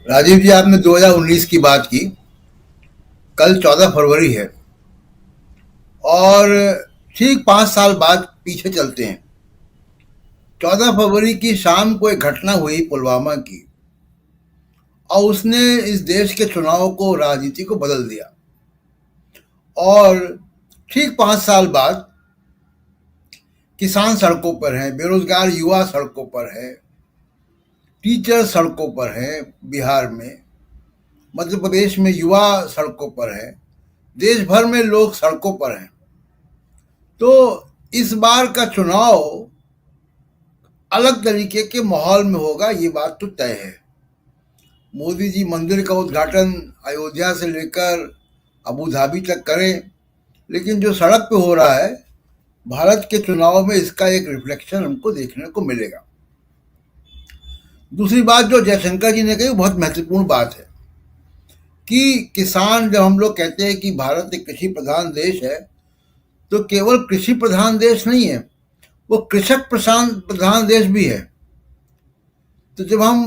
राजीव जी, आपने 2019 की बात की। कल 14 फरवरी है और ठीक 5 साल बाद पीछे चलते हैं। 14 फरवरी की शाम को एक घटना हुई पुलवामा की और उसने इस देश के चुनाव को, राजनीति को बदल दिया। और ठीक 5 साल बाद किसान सड़कों पर हैं, बेरोजगार युवा सड़कों पर है, टीचर सड़कों पर है, बिहार में, मध्य प्रदेश में युवा सड़कों पर है, देश भर में लोग सड़कों पर हैं। तो इस बार का चुनाव अलग तरीके के माहौल में होगा, ये बात तो तय है। मोदी जी मंदिर का उद्घाटन अयोध्या से लेकर अबू धाबी तक करें, लेकिन जो सड़क पे हो रहा है, भारत के चुनाव में इसका एक रिफ्लेक्शन हमको देखने को मिलेगा। दूसरी बात जो जयशंकर जी ने कही, वो बहुत महत्वपूर्ण बात है कि किसान, जब हम लोग कहते हैं कि भारत एक कृषि प्रधान देश है, तो केवल कृषि प्रधान देश नहीं है, वो कृषक प्रधान देश भी है। तो जब हम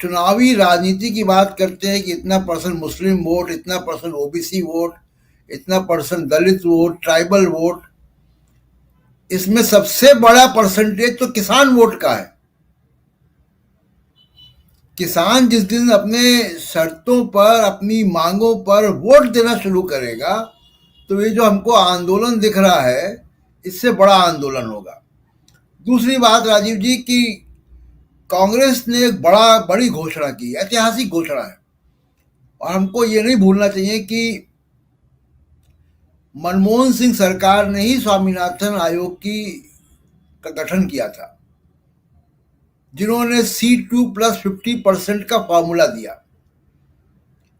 चुनावी राजनीति की बात करते हैं कि इतना परसेंट मुस्लिम वोट, इतना परसेंट ओबीसी वोट, इतना परसेंट दलित वोट, ट्राइबल वोट, इसमें सबसे बड़ा परसेंटेज तो किसान वोट का है। किसान जिस दिन अपने शर्तों पर, अपनी मांगों पर वोट देना शुरू करेगा, तो ये जो हमको आंदोलन दिख रहा है, इससे बड़ा आंदोलन होगा। दूसरी बात राजीव जी की, कांग्रेस ने एक बड़ी घोषणा की, ऐतिहासिक घोषणा है। और हमको ये नहीं भूलना चाहिए कि मनमोहन सिंह सरकार ने ही स्वामीनाथन आयोग की का गठन किया था, जिन्होंने C2+50% का फॉर्मूला दिया।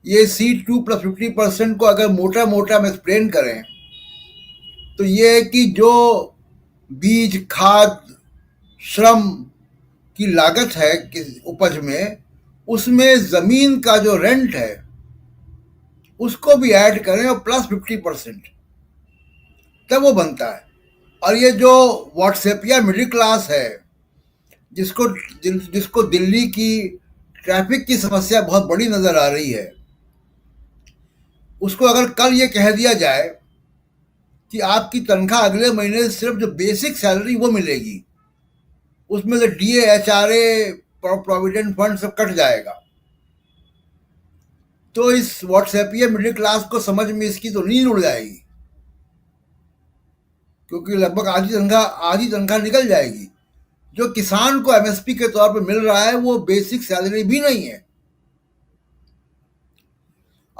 ये C2+50% को अगर मोटा मोटा हम एक्सप्लेन करें, तो ये है कि जो बीज, खाद, श्रम की लागत है उपज में, उसमें जमीन का जो रेंट है उसको भी ऐड करें और प्लस 50%, तब वो बनता है। और ये जो व्हाट्सएपिया मिडिल क्लास है, जिसको जिसको दिल्ली की ट्रैफिक की समस्या बहुत बड़ी नजर आ रही है, उसको अगर कल ये कह दिया जाए कि आपकी तनख्वाह अगले महीने सिर्फ जो बेसिक सैलरी वो मिलेगी, उसमें से DA, HRA, प्रोविडेंट फंड सब कट जाएगा, तो इस व्हाट्सएपिया मिडिल क्लास को समझ में इसकी तो नींद उड़ जाएगी, क्योंकि लगभग आधी तनख्वाह निकल जाएगी। जो किसान को MSP के तौर पर मिल रहा है, वो बेसिक सैलरी भी नहीं है।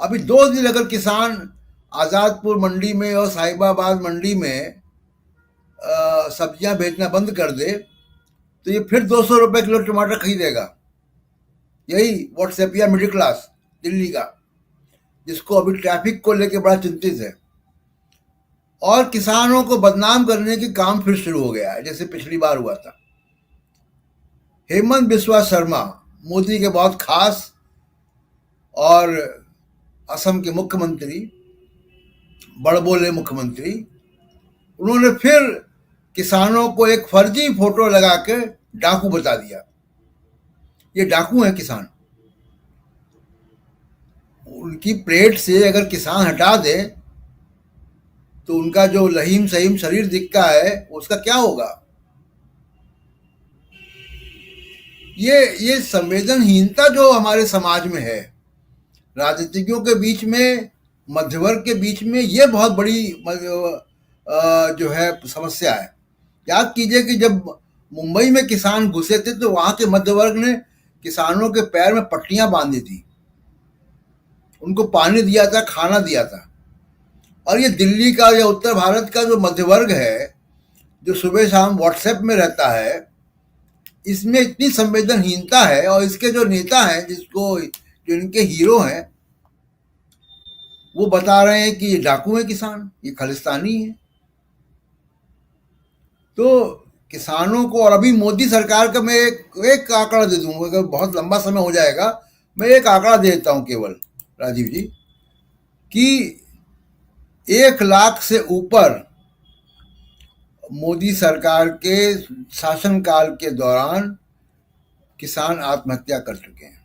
अभी 2 दिन अगर किसान आजादपुर मंडी में और साहिबाबाद मंडी में सब्जियां बेचना बंद कर दे, तो ये फिर 200 रुपए किलो टमाटर खरीदेगा। यही व्हाट्सएपिया मिडिल क्लास दिल्ली का, जिसको अभी ट्रैफिक को लेकर बड़ा चिंतित है। और किसानों को बदनाम करने के काम फिर शुरू हो गया है, जैसे पिछली बार हुआ था। हेमंत बिस्वा शर्मा, मोदी के बहुत खास और असम के मुख्यमंत्री, बड़बोले मुख्यमंत्री, उन्होंने फिर किसानों को एक फर्जी फोटो लगा के डाकू बता दिया। ये डाकू हैं किसान। उनकी प्लेट से अगर किसान हटा दे, तो उनका जो लहीम सहीम शरीर दिखता है, उसका क्या होगा? ये संवेदनहीनता जो हमारे समाज में है, राजनीतिज्ञों के बीच में, मध्यवर्ग के बीच में, ये बहुत बड़ी जो है समस्या है। याद कीजिए कि जब मुंबई में किसान घुसे थे, तो वहां के मध्यवर्ग ने किसानों के पैर में पट्टियां बांधी थी, उनको पानी दिया था, खाना दिया था। और ये दिल्ली का या उत्तर भारत का जो मध्यवर्ग है, जो सुबह शाम व्हाट्सएप में रहता है, इसमें इतनी संवेदनहीनता है। और इसके जो नेता हैं, जो इनके हीरो हैं, वो बता रहे हैं कि ये डाकू है किसान, ये खालिस्तानी है। तो किसानों को, और अभी मोदी सरकार का मैं एक आंकड़ा दे दूंगा, अगर बहुत लंबा समय हो जाएगा, मैं एक आंकड़ा दे देता हूं केवल राजीव जी, कि 1 लाख से ऊपर मोदी सरकार के शासनकाल के दौरान किसान आत्महत्या कर चुके हैं।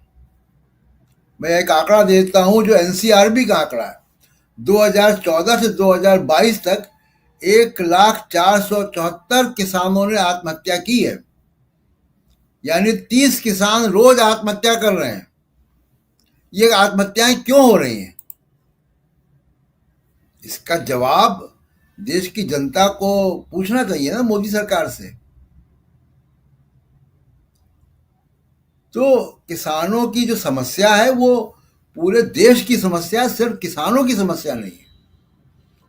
मैं एक आंकड़ा देता हूं जो एनसीआरबी का आंकड़ा है। 2014 से 2022 तक 1,04,74 किसानों ने आत्महत्या की है, यानी 30 किसान रोज आत्महत्या कर रहे हैं। ये आत्महत्याएं क्यों हो रही हैं? इसका जवाब देश की जनता को पूछना चाहिए ना मोदी सरकार से। तो किसानों की जो समस्या है वो पूरे देश की समस्या, सिर्फ किसानों की समस्या नहीं है।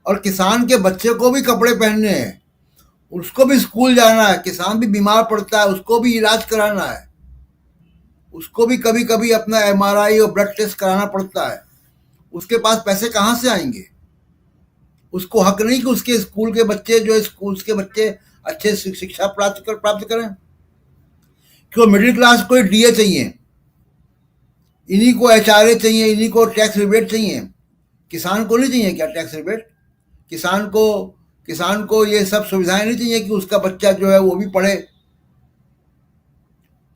और किसान के बच्चे को भी कपड़े पहनने हैं, उसको भी स्कूल जाना है, किसान भी बीमार पड़ता है, उसको भी इलाज कराना है, उसको भी कभी कभी अपना एमआरआई और ब्लड टेस्ट कराना पड़ता है। उसके पास पैसे कहाँ से आएंगे? उसको हक नहीं कि उसके स्कूल के बच्चे जो स्कूल के बच्चे अच्छे शिक्षा प्राप्त करें? क्यों मिडिल क्लास को डीए चाहिए, इन्हीं को एचआरए चाहिए, इन्हीं को टैक्स रिबेट चाहिए? किसान को नहीं चाहिए क्या टैक्स रिबेट? किसान को किसान को ये सब सुविधाएं नहीं चाहिए कि उसका बच्चा जो है वो भी पढ़े?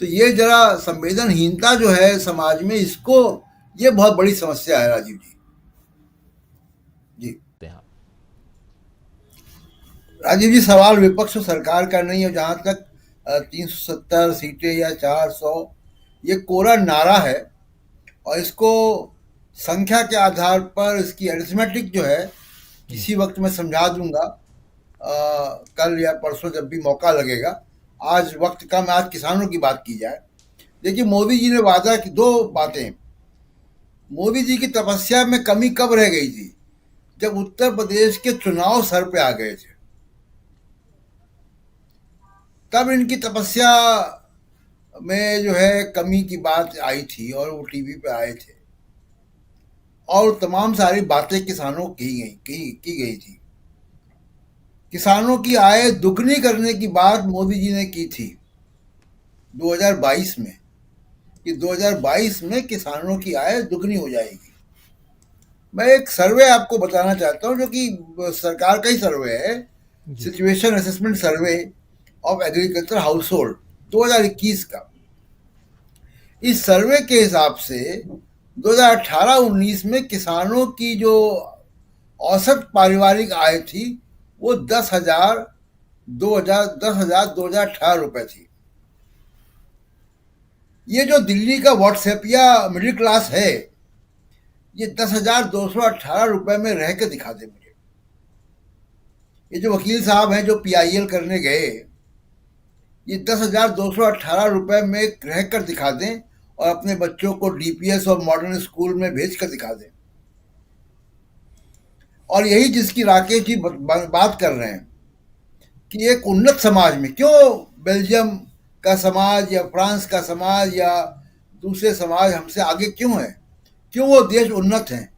तो ये जरा संवेदनहीनता जो है समाज में, इसको ये बहुत बड़ी समस्या है राजीव जी। जी राजीव जी, सवाल विपक्ष और सरकार का नहीं है। जहां तक 370 सीटें या 400, ये कोरा नारा है और इसको संख्या के आधार पर इसकी अरिथमेटिक जो है किसी वक्त मैं समझा दूंगा, कल या परसों जब भी मौका लगेगा। आज वक्त कम है, आज किसानों की बात की जाए। देखिए, मोदी जी ने वादा की दो बातें। मोदी जी की तपस्या में कमी कब रह गई थी? जब उत्तर प्रदेश के चुनाव सर पे आ गए थे, तब इनकी तपस्या में जो है कमी की बात आई थी और वो टीवी पे आए थे और तमाम सारी बातें किसानों की गई थी। किसानों की आय दुगनी करने की बात मोदी जी ने की थी 2022 में, कि 2022 में किसानों की आय दुगनी हो जाएगी। मैं एक सर्वे आपको बताना चाहता हूं जो कि सरकार का ही सर्वे है, situation assessment survey of agriculture house hold 2021 का। इस सर्वे के हिसाब से 2018-19 में किसानों की जो औसत पारिवारिक आय थी वो 10,218 रुपए थी। ये जो दिल्ली का व्हाट्सएपिया मिडिल क्लास है, ये 10,218 रुपए में रह के दिखा दे मुझे। ये जो वकील साहब हैं जो पीआईएल करने गए, ये 10,218 रुपए में रह कर दिखा दें और अपने बच्चों को डीपीएस और मॉडर्न स्कूल में भेज कर दिखा दें। और यही जिसकी राकेश जी बात कर रहे हैं कि एक उन्नत समाज में क्यों बेल्जियम का समाज या फ्रांस का समाज या दूसरे समाज हमसे आगे क्यों है? क्यों वो देश उन्नत हैं?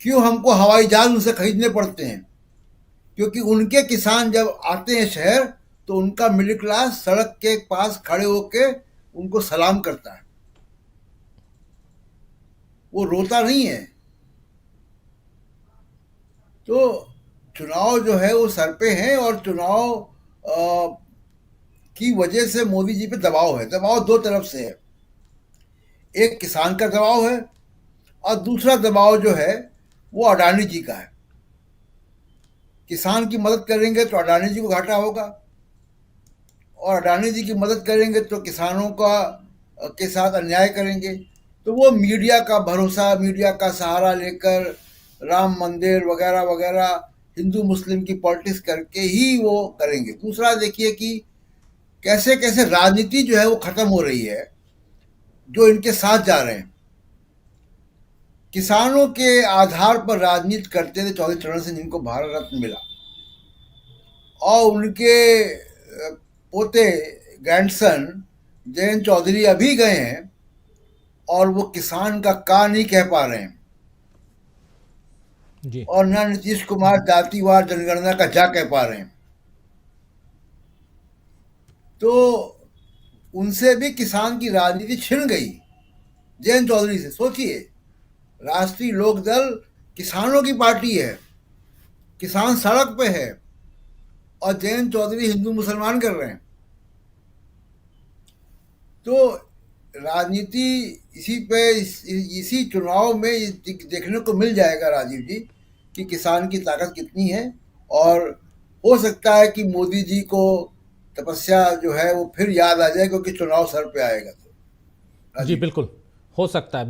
क्यों हमको हवाई जहाज उनसे खरीदने पड़ते हैं? क्योंकि उनके किसान जब आते हैं शहर तो उनका मिडिल क्लास सड़क के पास खड़े होके उनको सलाम करता है, वो रोता नहीं है। तो चुनाव जो है वो सर पे हैं और चुनाव की वजह से मोदी जी पे दबाव है। दबाव दो तरफ से है, एक किसान का दबाव है और दूसरा दबाव जो है वो अडानी जी का है। किसान की मदद करेंगे तो अडानी जी को घाटा होगा और अडानी जी की मदद करेंगे तो किसानों का के साथ अन्याय करेंगे। तो वो मीडिया का भरोसा, मीडिया का सहारा लेकर राम मंदिर वगैरह वगैरह हिंदू मुस्लिम की पॉलिटिक्स करके ही वो करेंगे। दूसरा देखिए कि कैसे कैसे राजनीति जो है वो खत्म हो रही है जो इनके साथ जा रहे हैं। किसानों के आधार पर राजनीति करते थे चौधरी चरण सिंह, जिनको भारत रत्न मिला, और उनके पोते ग्रैंडसन जयंत चौधरी अभी गए हैं और वो किसान का नहीं कह पा रहे हैं जी। और ना नीतीश कुमार जातिवार जनगणना का जा कह पा रहे हैं। तो उनसे भी किसान की राजनीति छिन गई जयंत चौधरी से। सोचिए, राष्ट्रीय लोकदल किसानों की पार्टी है, किसान सड़क पे है और जयंत चौधरी हिंदू मुसलमान कर रहे हैं। तो राजनीति इसी पे इसी चुनाव में ये देखने को मिल जाएगा राजीव जी कि किसान की ताकत कितनी है। और हो सकता है कि मोदी जी को तपस्या जो है वो फिर याद आ जाए, क्योंकि चुनाव सर पे आएगा तो जी राजीव जी। बिल्कुल, हो सकता है।